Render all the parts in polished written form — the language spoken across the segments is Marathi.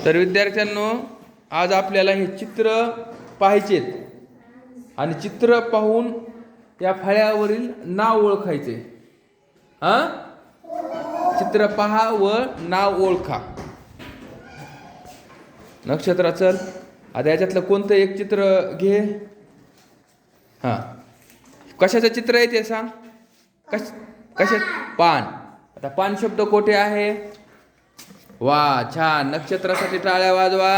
तर विद्यार्थ्यांनो, आज आपल्याला हे चित्र पाहायचेत आणि चित्र पाहून या फळ्यावरील नाव ओळखायचे. चित्र पहा व नाव ओळखा. नक्षत्रा चल, आता याच्यातलं कोणतं एक चित्र घे. कशाचं चित्र आहे ते सांग. कशा पान. आता पान शब्द कोठे आहे? वा, छान. नक्षत्रासाठी टाळ्या वाजवा.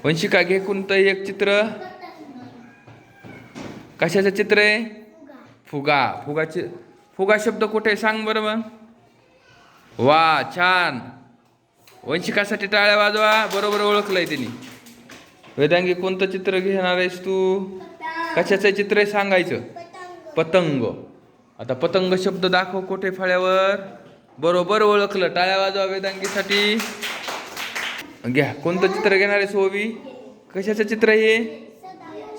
वंशिका घे कोणतं एक चित्र. कशाचं चित्र आहे? फुगा. फुगा शब्द कुठे सांग बरं मग. वा, छान. वंशिकासाठी टाळ्या वाजवा. बरोबर ओळखलंय त्यांनी. वेदांगी कोणतं चित्र घेणार आहेस तू? कशाचं चित्र आहे सांगायचं. पतंग. आता पतंग शब्द दाखव कुठे फळ्यावर. बरोबर ओळखलं. टाळ्या वाजवा वेदांगीसाठी. घ्या, कोणतं चित्र घेणार आहे सोवी? कशाचं चित्र आहे?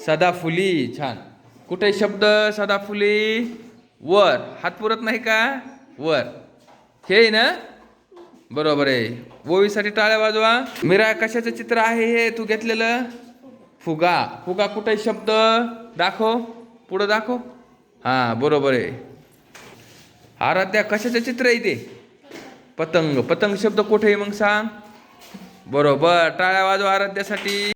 सदाफुली. छान. कुठे शब्द सदाफुली? वर. हात पुरत नाही का? वर. हे ना, बरोबर आहे. ओवीसाठी टाळ्या वाजवा. मीरा, कशाचं चित्र आहे हे तू घेतलेलं? फुगा. फुगा कुठे शब्द दाखव. पुढं दाखव. बरोबर आहे. आराध्या, कशाचं चित्र आहे ते? पतंग. पतंग शब्द कुठे आहे मग सांग. बरोबर. टाळ्या वाजवा आराध्यासाठी.